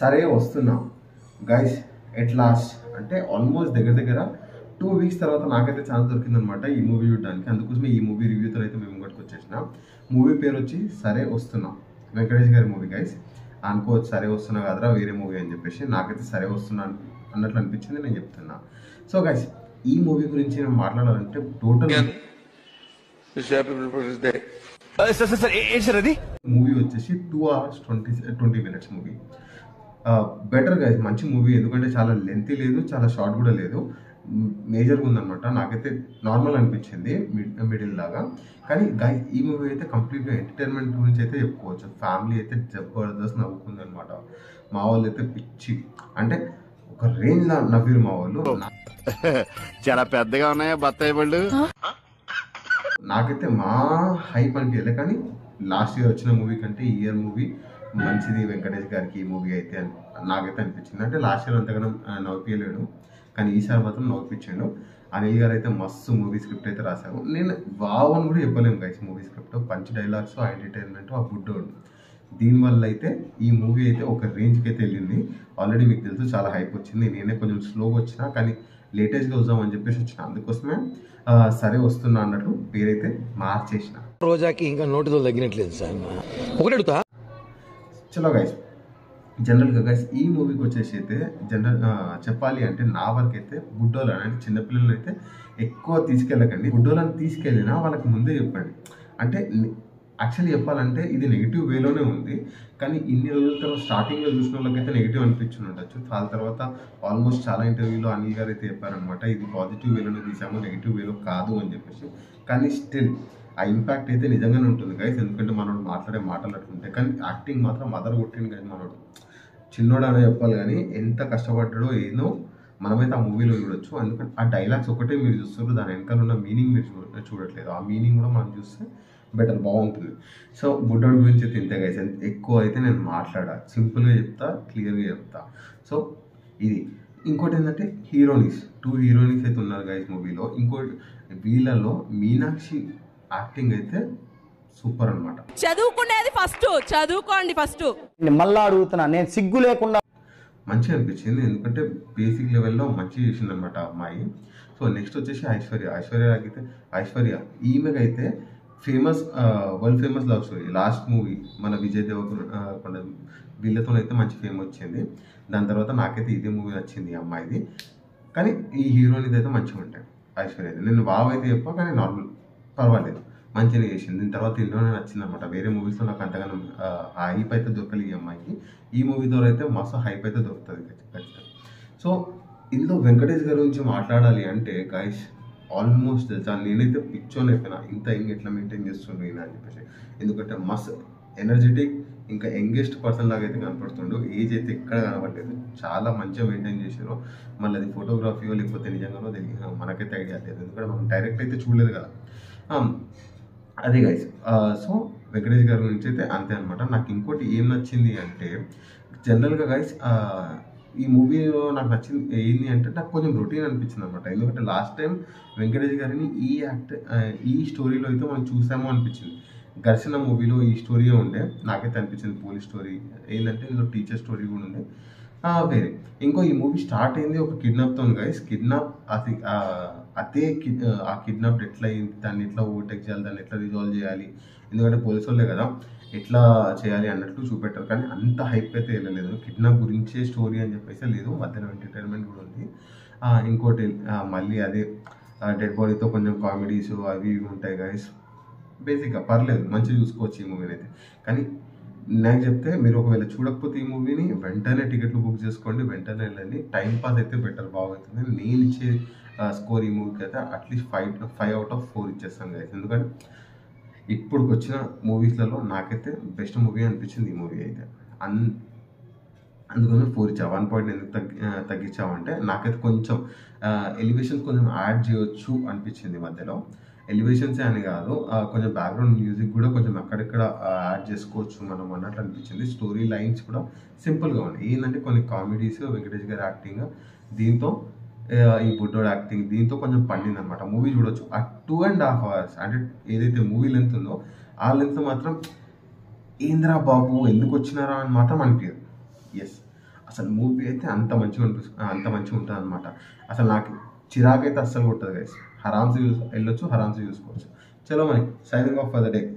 సరే వస్తున్నా guys at last అంటే ఆల్మోస్ట్ దగ్గర దగ్గర 2 వీక్స్ తర్వాత నాకైతే ఛాన్స్ దొరికిందనమాట ఈ మూవీ చూడడానికి. అందుకోసమే ఈ మూవీ రివ్యూతో అయితే మేము ఇంకోటికి వచ్చేసిన. మూవీ పేరు వచ్చి సరే వస్తున్నా, వెంకటేష్ గారి మూవీ గైస్. అనుకోవచ్చు సరే వస్తున్నా కదరా వేరే మూవీ అని చెప్పేసి, నాకైతే సరే వస్తున్నా అన్నట్లు అనిపించింది, నేను చెప్తున్నా. సో గైస్ ఈ మూవీ గురించి నేను మాట్లాడాలంటే టోటల్ మూవీ వచ్చేసి 2 hours 20 minutes movie. Better guys, మంచి మూవీ. ఎందుకంటే చాలా లెంతీ లేదు, చాలా షార్ట్ కూడా లేదు, మేజర్గా ఉందన్నమాట. నాకైతే నార్మల్ అనిపించింది, మిడిల్ లాగా. కానీ గైస్ ఈ మూవీ అయితే కంప్లీట్గా ఎంటర్టైన్మెంట్ గురించి అయితే చెప్పుకోవచ్చు. ఫ్యామిలీ అయితే జబర్దస్త్ నవ్వుకుంది అనమాట. మా వాళ్ళు అయితే పిచ్చి అంటే ఒక రేంజ్ లా నవ్విరు మా వాళ్ళు. చాలా పెద్దగా ఉన్నాయా బత్తాయి పళ్ళు? నాకైతే మా హైప్ అనిపించలేదు. కానీ లాస్ట్ ఇయర్ వచ్చిన మూవీ కంటే ఈ ఇయర్ మూవీ మంచిది వెంకటేష్ గారికి ఈ మూవీ అయితే నాకైతే అనిపించింది. అంటే లాస్ట్ ఇయర్ అంతగానో నవ్వియలేడు, కానీ ఈసారి మాత్రం నవ్విపించాడు. అనిల్ గారు అయితే మస్తు మూవీ స్క్రిప్ట్ అయితే రాశారు. నేను వావ్ అని కూడా చెప్పలేము guys. Movie script punch dialogues, ఆ ఎంటర్టైన్మెంట్, ఆ బుడ్డోడు, దీనివల్ల అయితే ఈ మూవీ అయితే ఒక రేంజ్కి అయితే వెళ్ళింది. ఆల్రెడీ మీకు తెలుసు చాలా హైప్ వచ్చింది. నేనే కొంచెం స్లోగా వచ్చినా, కానీ లేటెస్ట్గా వద్దామని చెప్పేసి వచ్చిన. అందుకోసమే సరే వస్తున్నా అన్నట్టు పేరైతే మార్చేసిన. రోజాకి ఇంకా నోటితో తగ్గినట్లేదు సార్. ఒకటి అడుగుతా చలో గైస్, జనరల్గా గైస్ ఈ మూవీకి వచ్చేసి అయితే చెప్పాలి అంటే నా వరకు అయితే బుడ్డోళ్ళని అంటే చిన్నపిల్లలు అయితే ఎక్కువ తీసుకెళ్ళకండి. బుడ్డోళ్ళని తీసుకెళ్ళినా వాళ్ళకి ముందే చెప్పండి. అంటే యాక్చువల్లీ చెప్పాలంటే ఇది నెగిటివ్ వేలోనే ఉంది, కానీ ఇన్ని రోజుల తర్వాత స్టార్టింగ్లో చూసిన వాళ్ళకైతే నెగిటివ్ అనిపించి ఉండొచ్చు. దాని తర్వాత ఆల్మోస్ట్ చాలా ఇంటర్వ్యూలో అనిల్ గారు అయితే చెప్పారనమాట, ఇది పాజిటివ్ వేలోనే తీసాము, నెగిటివ్ వేలో కాదు అని చెప్పేసి. కానీ స్టిల్ ఆ ఇంపాక్ట్ అయితే నిజంగానే ఉంటుంది గైస్. ఎందుకంటే మనోడు మాట్లాడే మాటలు అట్లుంటాయి, కానీ యాక్టింగ్ మాత్రం మదర్ కొట్టింది కానీ మనోడు. చిన్నోడు అనే చెప్పాలి, కానీ ఎంత కష్టపడ్డాడో ఏదో మనమైతే ఆ మూవీలో చూడొచ్చు. ఎందుకంటే ఆ డైలాగ్స్ ఒకటే మీరు చూస్తారు, దాని వెనకాల ఉన్న మీనింగ్ మీరు చూడట్లేదు. ఆ మీనింగ్ కూడా మనం చూస్తే బెటర్ బాగుంటుంది. సో బుడ్డోడి గురించి అయితే ఇంతే గైస్. ఎక్కువ అయితే నేను మాట్లాడా, సింపుల్గా చెప్తా, క్లియర్గా చెప్తా. సో ఇది ఇంకోటి ఏంటంటే హీరోయిన్స్, 2 హీరోయిన్స్ అయితే ఉన్నారు గైస్ మూవీలో. ఇంకోటి వీళ్ళలో మీనాక్షి యాక్టింగ్ అయితే సూపర్ అనమాట. చదువుకునేది ఫస్ట్, చదువుకోండి ఫస్ట్. మళ్ళా అడుగుతున్నా, నేను సిగ్గు లేకుండా మంచిగా అనిపించింది. ఎందుకంటే బేసిక్ లెవెల్లో మంచిగా చేసింది అనమాట అమ్మాయి. సో నెక్స్ట్ వచ్చేసి ఐశ్వర్య ఈమెకైతే famous, world famous love story last movie మన విజయ్ దేవరకొండ వీళ్ళతోనైతే మంచి ఫేమ్ వచ్చింది. దాని తర్వాత నాకైతే ఇదే మూవీ నచ్చింది అమ్మాయిది. కానీ ఈ హీరోయిన్ అయితే మంచిగా ఉంటాయి ఐశ్వర్య. నేను బాగా అయితే చెప్పా, కానీ నార్మల్ పర్వాలేదు, మంచిగా చేసింది. దీని తర్వాత ఇందులోనే నచ్చింది అనమాట. వేరే మూవీస్లో నాకు అంతగానో హైప్ అయితే దొరకలేదు ఈ అమ్మాయికి. ఈ మూవీ ద్వారా అయితే మస్తు హైప్ అయితే దొరుకుతుంది ఖచ్చితంగా. సో ఇందులో వెంకటేష్ గారి గురించి మాట్లాడాలి అంటే గైస్ ఆల్మోస్ట్ తెలుసా, నేనైతే పిక్చర్ని అయిపోయినా, ఇంత యంగ్ ఎట్లా మెయింటైన్ చేస్తుండ్రు ఈయన అని చెప్పేసి. ఎందుకంటే మస్త్ ఎనర్జెటిక్, ఇంకా యంగెస్ట్ పర్సన్ లాగా అయితే కనపడుతుండు. ఏజ్ అయితే ఎక్కడ కనపడలేదు, చాలా మంచిగా మెయింటైన్ చేశారు. మళ్ళీ అది ఫోటోగ్రఫీయో లేకపోతే నిజంగానో తెలియదు, మనకైతే ఐడియా లేదు. ఎందుకంటే మనం డైరెక్ట్ అయితే చూడలేదు కదా. అదే గైస్. సో వెంకటేష్ గారి గురించి అయితే అంతే అనమాట. నాకు ఇంకోటి ఏం నచ్చింది అంటే జనరల్గా గైస్ ఈ మూవీలో నాకు నచ్చింది ఏంటి అంటే నాకు కొంచెం రొటీన్ అనిపించింది అనమాట. ఎందుకంటే లాస్ట్ టైం వెంకటేష్ గారిని ఈ స్టోరీలో అయితే మనం చూసామో అనిపించింది. ఘర్షణ మూవీలో ఈ స్టోరీయే ఉండే నాకైతే అనిపించింది. పోలీస్ స్టోరీ ఏంటంటే ఇందులో టీచర్ స్టోరీ కూడా ఉంది వేరే. ఇంకో ఈ మూవీ స్టార్ట్ అయింది ఒక కిడ్నాప్తో గైస్. అదే ఆ కిడ్నాప్ ఎట్లా అయింది, దాన్ని ఎట్లా ఓవర్టేక్ చేయాలి, దాన్ని ఎట్లా రిజాల్వ్ చేయాలి, ఎందుకంటే పోలీసు వాళ్ళే కదా, ఎట్లా చేయాలి అన్నట్టు చూపెట్టారు. కానీ అంత హైప్ అయితే వెళ్ళలేదు. కిడ్నాప్ గురించే స్టోరీ అని చెప్పేసి లేదు, మధ్యలో ఎంటర్టైన్మెంట్ కూడా ఉంది. ఇంకోటి మళ్ళీ అదే డెడ్ బాడీతో కొంచెం కామెడీస్ అవి ఇవి ఉంటాయి గైస్. బేసిక్గా పర్లేదు, మంచిగా చూసుకోవచ్చు ఈ మూవీని అయితే. కానీ నాకు చెప్తే మీరు ఒకవేళ చూడకపోతే ఈ మూవీని వెంటనే టికెట్లు బుక్ చేసుకోండి, వెంటనే వెళ్ళండి. టైం పాస్ అయితే బెటర్, బాగుంటుంది. నేను ఇచ్చే స్కోర్ ఈ మూవీకి అయితే అట్లీస్ట్ 5 out of 4 ఇచ్చేస్తాను గైస్. ఎందుకంటే ఇప్పుడు వచ్చిన మూవీస్లలో నాకైతే బెస్ట్ మూవీ అనిపించింది ఈ మూవీ అయితే. అందుకని 4 ఇచ్చా. 1 పాయింట్ ఎందుకు తగ్గించామంటే నాకైతే కొంచెం ఎలివేషన్స్ కొంచెం యాడ్ చేయొచ్చు అనిపించింది మధ్యలో. ఎలివేషన్సే అని కాదు, కొంచెం బ్యాక్గ్రౌండ్ మ్యూజిక్ కూడా కొంచెం అక్కడెక్కడ యాడ్ చేసుకోవచ్చు మనం అన్నట్లు అనిపించింది. స్టోరీ లైన్స్ కూడా సింపుల్గా ఉన్నాయి. ఏంటంటే కొన్ని కామెడీస్, వెంకటేష్ గారి యాక్టింగ్, దీంతో ఈ బుడ్డోడ్ యాక్టింగ్, దీంతో కొంచెం పండింది అనమాట. మూవీ చూడొచ్చు. ఆ 2.5 hours అంటే ఏదైతే మూవీ లెంత్ ఉందో ఆ లెంత్ మాత్రం ఏంద్రా బాబు ఎందుకు వచ్చినారా అని మాత్రం అనిపించదు. ఎస్, అసలు మూవీ అయితే అంత మంచిగా ఉంటుంది అనమాట. అసలు నాకు చిరాకు అయితే అస్సలు కొట్టదు గైస్. హరామ్స్ వెళ్ళొచ్చు, హరామ్స్ చూసుకోవచ్చు. చలో మరి signing off for the day.